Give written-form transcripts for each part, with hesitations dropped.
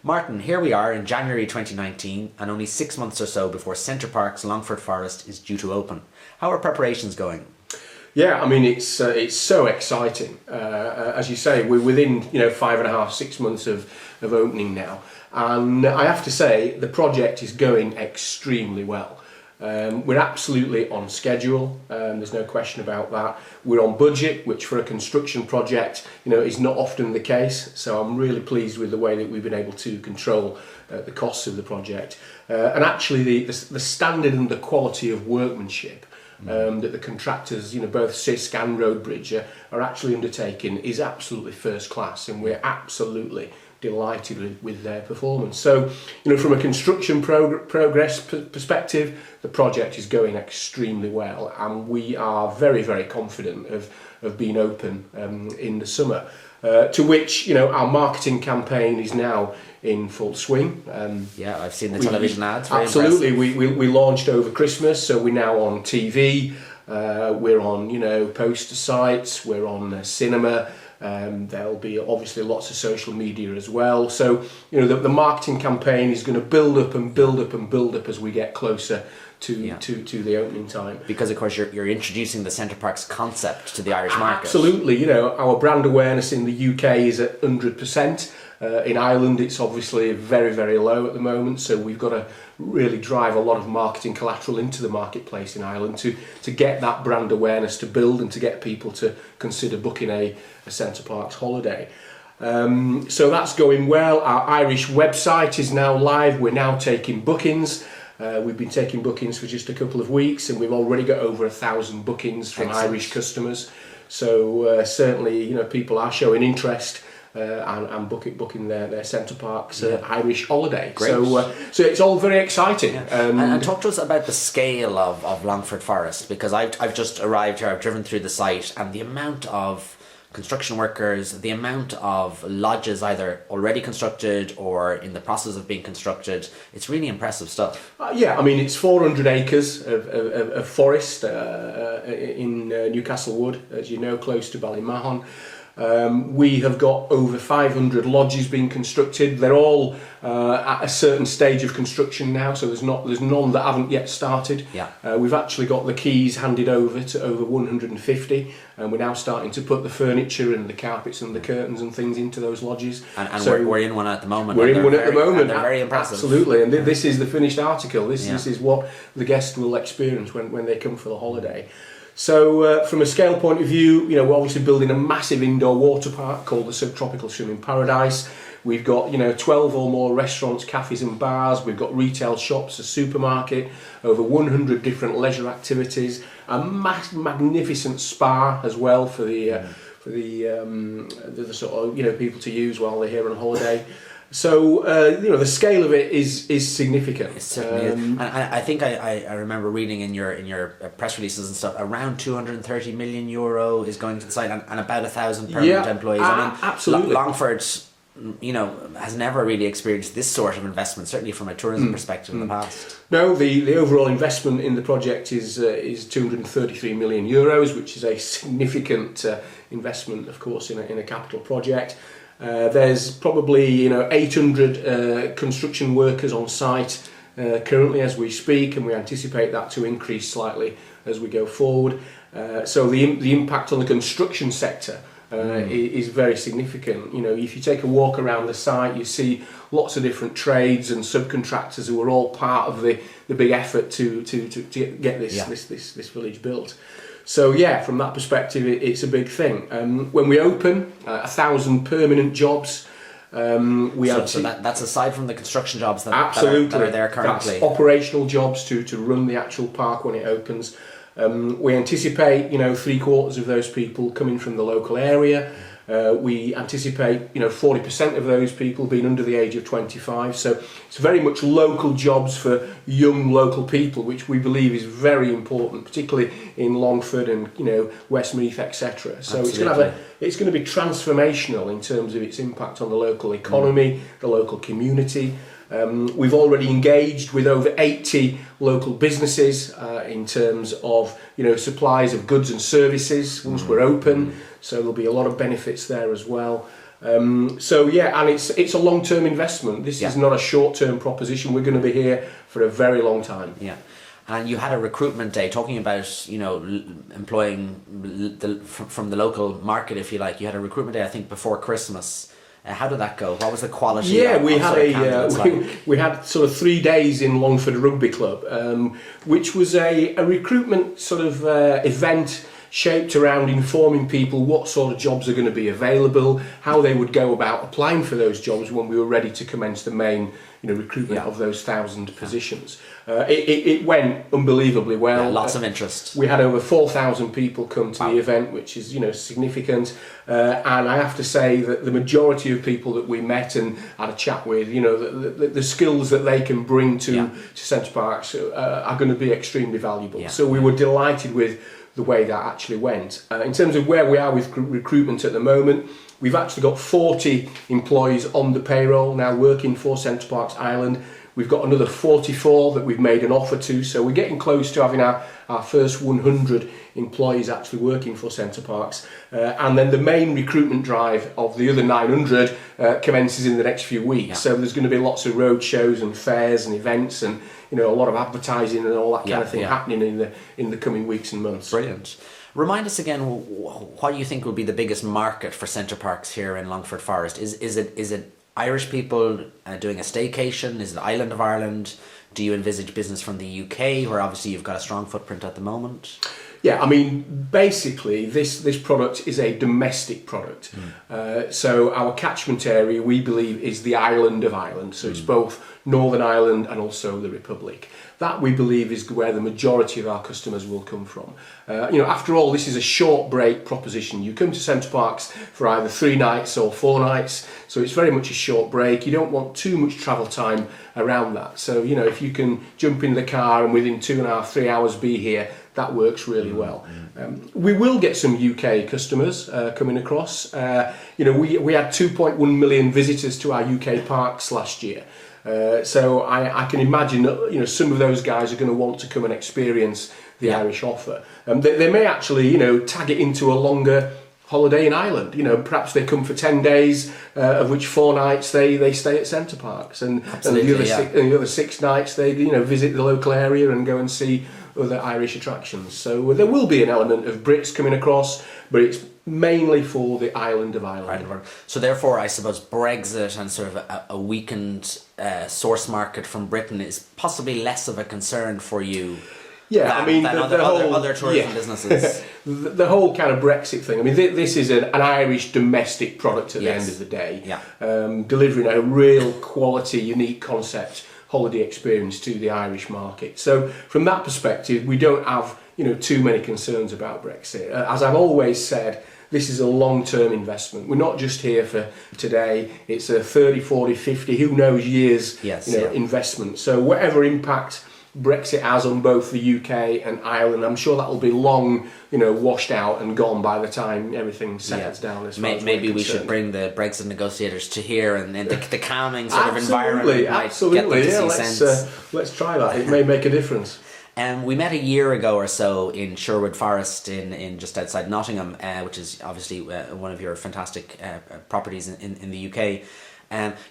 Martin, here we are in January 2019 and only 6 months or so before Center Parcs Longford Forest is due to open. How are preparations going? Yeah, I mean, it's so exciting. As you say, we're within 5.5, 6 months of opening now. And I have to say, the project is going extremely well. We're absolutely on schedule, there's no question about that. We're on budget, which for a construction project, is not often the case. So I'm really pleased with the way that we've been able to control the costs of the project. And actually the standard and the quality of workmanship that the contractors, both CISC and Roadbridge are actually undertaking is absolutely first class, and we're absolutely delighted with their performance. So, from a construction progress perspective, the project is going extremely well, and we are very, very confident of being open in the summer. To which, our marketing campaign is now in full swing. Yeah, I've seen the television ads. Absolutely, we launched over Christmas, so we're now on TV. We're on, poster sites. We're on cinema. There'll be obviously lots of social media as well. So, the marketing campaign is going to build up and build up and build up as we get closer to the opening time. Because of course you're introducing the Center Parcs concept to the Irish market. Absolutely, our brand awareness in the UK is at 100%. In Ireland it's obviously very, very low at the moment, so we've got to really drive a lot of marketing collateral into the marketplace in Ireland to get that brand awareness to build and to get people to consider booking a Center Parcs holiday. So that's going well. Our Irish website is now live. We're now taking bookings. We've been taking bookings for just a couple of weeks, and we've already got over 1,000 bookings from Excellent. Irish customers. So certainly, people are showing interest and booking their Center Parcs Irish holiday. Great. So it's all very exciting. Yeah. And talk to us about the scale of Longford Forest, because I've just arrived here. I've driven through the site, and the amount of construction workers, the amount of lodges either already constructed or in the process of being constructed, it's really impressive stuff. Yeah, I mean, it's 400 acres of forest in Newcastle Wood, as you know, close to Ballymahon. We have got over 500 lodges being constructed. They're all at a certain stage of construction now, so there's none that haven't yet started. Yeah. We've actually got the keys handed over to over 150, and we're now starting to put the furniture and the carpets and the curtains and things into those lodges. And so we're in one at the moment. We're in one at the moment. And they're very impressive. Absolutely, and this is the finished article. This is what the guest will experience when they come for the holiday. So from a scale point of view, we're obviously building a massive indoor water park called the Subtropical Swimming Paradise. We've got 12 or more restaurants, cafes and bars. We've got retail shops, a supermarket, over 100 different leisure activities, a magnificent spa as well for the sort of people to use while they're here on holiday. So the scale of it is significant. It certainly is. And I think I remember reading in your press releases and stuff, around 230 million euro is going to the site, and about 1,000 permanent employees. I mean, absolutely. Longford, has never really experienced this sort of investment, certainly from a tourism perspective in the past. No, the overall investment in the project is 233 million euros, which is a significant investment, of course, in a capital project. There's probably 800 construction workers on site currently as we speak, and we anticipate that to increase slightly as we go forward. So the impact on the construction sector is very significant. If you take a walk around the site, you see lots of different trades and subcontractors who are all part of the big effort to get this village built. So yeah, from that perspective, it's a big thing. When we open, 1,000 permanent jobs. So that's aside from the construction jobs that are there currently. That's operational jobs to run the actual park when it opens. We anticipate 3/4 of those people coming from the local area. We anticipate 40% of those people being under the age of 25, so it's very much local jobs for young local people, which we believe is very important, particularly in Longford and Westmeath, etc. So it's going to be transformational in terms of its impact on the local economy, the local community. We've already engaged with over 80 local businesses in terms of supplies of goods and services once we're open, so there'll be a lot of benefits there as well. So yeah, and it's a long-term investment. This is not a short-term proposition. We're going to be here for a very long time. Yeah. And you had a recruitment day talking about, employing from the local market, if you like. You had a recruitment day, I think, before Christmas. How did that go? What was the quality? Yeah, we had sort of 3 days in Longford Rugby Club, which was a recruitment sort of event shaped around informing people what sort of jobs are going to be available, how they would go about applying for those jobs when we were ready to commence the main recruitment of those 1,000 positions. It went unbelievably well. Yeah, lots of interest. We had over 4,000 people come to the event, which is significant. And I have to say that the majority of people that we met and had a chat with, the skills that they can bring to Center Parcs are going to be extremely valuable. Yeah. So we were delighted with the way that actually went. In terms of where we are with recruitment at the moment, we've actually got 40 employees on the payroll now working for Center Parcs Ireland. We've got another 44 that we've made an offer to, so we're getting close to having our first 100 employees actually working for Center Parcs. And then the main recruitment drive of the other 900 commences in the next few weeks. Yeah. So there's going to be lots of road shows and fairs and events and a lot of advertising and all that kind of thing happening in the coming weeks and months. Brilliant. Remind us again, what do you think will be the biggest market for Center Parcs here in Longford Forest? Is it Irish people doing a staycation? Is it Island of Ireland? Do you envisage business from the UK, where obviously you've got a strong footprint at the moment? Yeah, I mean, basically, this product is a domestic product. So our catchment area, we believe, is the island of Ireland. So it's both Northern Ireland and also the Republic. That, we believe, is where the majority of our customers will come from. After all, this is a short break proposition. You come to Center Parcs for either 3 nights or 4 nights, so it's very much a short break. You don't want too much travel time around that. So, if you can jump in the car and within 2.5, 3 hours be here, that works really well. We will get some UK customers coming across. We had 2.1 million visitors to our UK parks last year. So I can imagine that some of those guys are going to want to come and experience the Irish offer. They may actually tag it into a longer holiday in Ireland. Perhaps they come for 10 days, of which 4 nights they stay at Center Parcs, and the other 6 nights they visit the local area and go and see other Irish attractions. So there will be an element of Brits coming across, but it's mainly for the island of Ireland. So therefore, I suppose Brexit and sort of a weakened source market from Britain is possibly less of a concern for you. Yeah, than other tourism businesses. The whole kind of Brexit thing. I mean, this is an Irish domestic product at the end of the day. Yeah. Delivering a real quality, unique concept holiday experience to the Irish market. So from that perspective, we don't have too many concerns about Brexit. As I've always said, this is a long-term investment. We're not just here for today. It's a 30, 40, 50, who knows, years investment. So whatever impact Brexit has on both the UK and Ireland, I'm sure that will be long, washed out and gone by the time everything settles down. Maybe we should bring the Brexit negotiators to here, and then the calming sort of environment might get them to see sense. Let's try that. It may make a difference. We met a year ago or so in Sherwood Forest in just outside Nottingham, which is obviously one of your fantastic properties in the UK.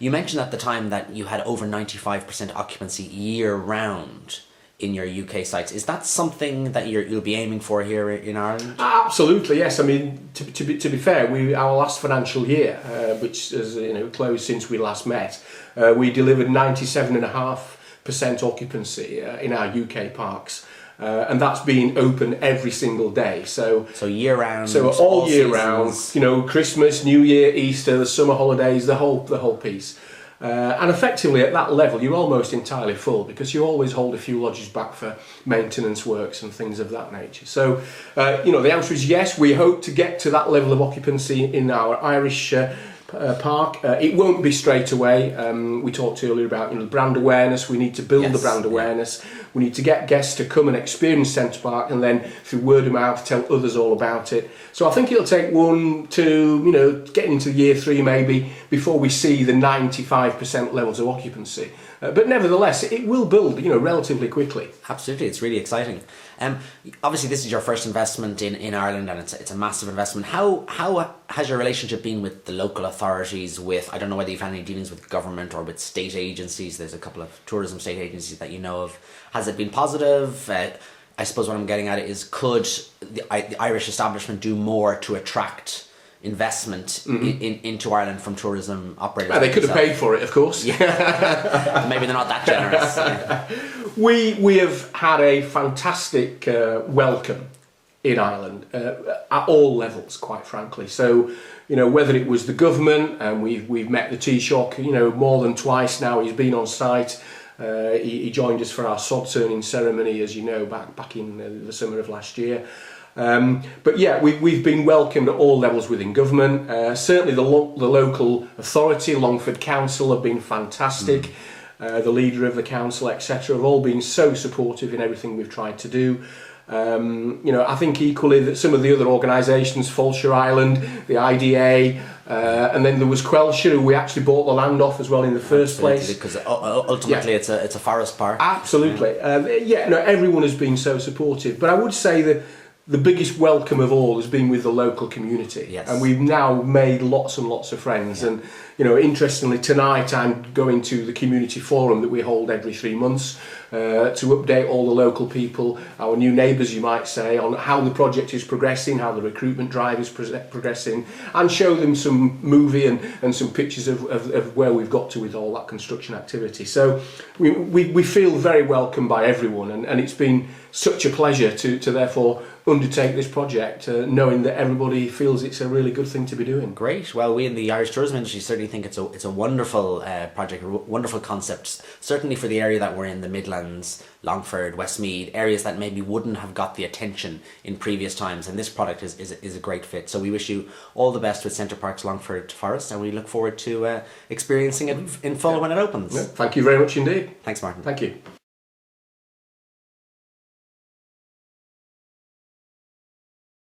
You mentioned at the time that you had over 95% occupancy year round in your UK sites. Is that something that you'll be aiming for here in Ireland? Absolutely, yes. I mean, to be fair, our last financial year, which has closed since we last met, we delivered 97.5% occupancy in our UK parks. And that's being open every single day. So year round. So all year seasons. Round. Christmas, New Year, Easter, the summer holidays, the whole piece. And effectively at that level, you're almost entirely full because you always hold a few lodges back for maintenance works and things of that nature. So the answer is yes. We hope to get to that level of occupancy in our Irish park. It won't be straight away. We talked earlier about brand awareness. We need to build the brand awareness. We need to get guests to come and experience Center Parcs, and then through word of mouth tell others all about it. So I think it'll take 1, 2, getting into year 3 maybe before we see the 95% levels of occupancy. But nevertheless, it will build, relatively quickly. Absolutely, it's really exciting. Obviously, this is your first investment in Ireland, and it's a massive investment. How has your relationship been with the local authorities? With, I don't know whether you've had any dealings with government or with state agencies. There's a couple of tourism state agencies that you know of. Has it been positive? I suppose what I'm getting at is, could the Irish establishment do more to attract investment into Ireland from tourism operators? Well, they could have paid for it, of course. Yeah. Maybe they're not that generous. We have had a fantastic welcome in Ireland at all levels, quite frankly. So, whether it was the government, and we've met the Taoiseach, more than twice now. He's been on site. He joined us for our sod turning ceremony, as you know, back in the summer of last year. But yeah, we've been welcomed at all levels within government. Certainly the local authority, Longford Council, have been fantastic. The leader of the council, etc., have all been so supportive in everything we've tried to do. I think equally that some of the other organisations, Fulshire Island, the IDA, and then there was Quelshire, who we actually bought the land off as well in the first place. Because ultimately it's a forest park. Absolutely. Everyone has been so supportive. But I would say that the biggest welcome of all has been with the local community. Yes. And we've now made lots and lots of friends. Yeah. And, interestingly, tonight I'm going to the community forum that we hold every 3 months to update all the local people, our new neighbours, you might say, on how the project is progressing, how the recruitment drive is progressing, and show them some movie and some pictures of where we've got to with all that construction activity. So we feel very welcomed by everyone, and it's been such a pleasure to therefore undertake this project, knowing that everybody feels it's a really good thing to be doing. Great. Well, we in the Irish tourism industry certainly think it's a wonderful project, a wonderful concept, certainly for the area that we're in, the Midlands, Longford, Westmeath, areas that maybe wouldn't have got the attention in previous times, and this product is a great fit. So we wish you all the best with Center Parcs Longford Forest, and we look forward to experiencing it in full when it opens. Yeah, thank you very much indeed. Thanks, Martin. Thank you.